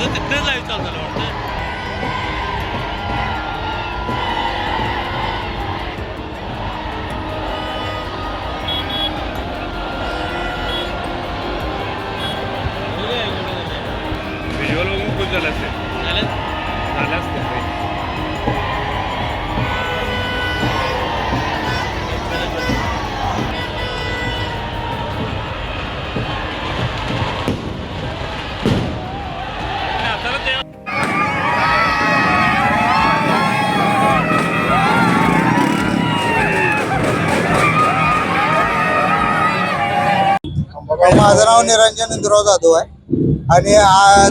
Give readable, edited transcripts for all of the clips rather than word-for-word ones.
तुझं तिथं लाईव्ह चालू झालं वाटतं. व्हिज्युअल बघून खूप झालं असेल. झालं असते माझं नाव निरंजन इंदुराव जाधव आहे आणि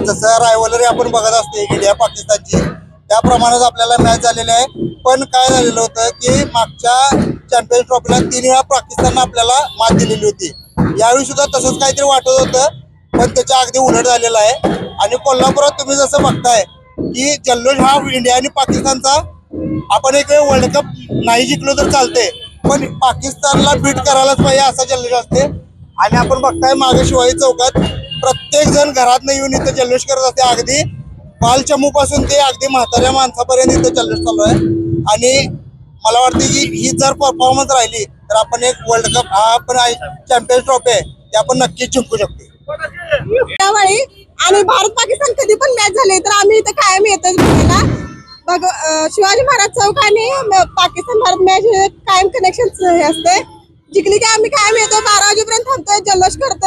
जसं रायव्हलरी आपण बघत असते इंडिया पाकिस्तानची त्याप्रमाणेच आपल्याला मॅच झालेली आहे. पण काय झालेलं होतं की मागच्या चॅम्पियन्स ट्रॉफीला 3 वेळा पाकिस्ताननं आपल्याला मात दिलेली होती. यावेळी सुद्धा तसंच काहीतरी वाटत होतं, पण त्याच्या अगदी उलट झालेलं आहे. आणि कोल्हापुरात तुम्ही जसं बघताय की जल्लोष हा इंडिया आणि पाकिस्तानचा, आपण एक वेळ वर्ल्ड कप नाही जिंकलो तर चालते पण पाकिस्तानला बीट करायलाच पाहिजे असा जल्लोष असते. आणि आपण बघताय मागे शिवाजी चौकात प्रत्येक जण घरात येऊन इथं जल्लोष करत असते. अगदी बालचमू पासून ते अगदी म्हाताऱ्या माणसापर्यंत इथं जल्लोष चालू आहे. आणि मला वाटतं की ही जर परफॉर्मन्स राहिली तर आपण एक वर्ल्ड कप हा आपण चॅम्पियन्स ट्रॉफी आहे ते आपण नक्कीच जिंकू शकतो. त्यावेळी आणि भारत पाकिस्तान कधी पण मॅच झाले तर आम्ही इथं कायम येतच बघायला. बघ शिवाजी महाराज चौक आणि पाकिस्तान भारत मॅच कायम कनेक्शन हे असते. जिंकली की आम्ही कायम येतो, 12 वाजेपर्यंत थांबतोय, जल्लोष करतोय.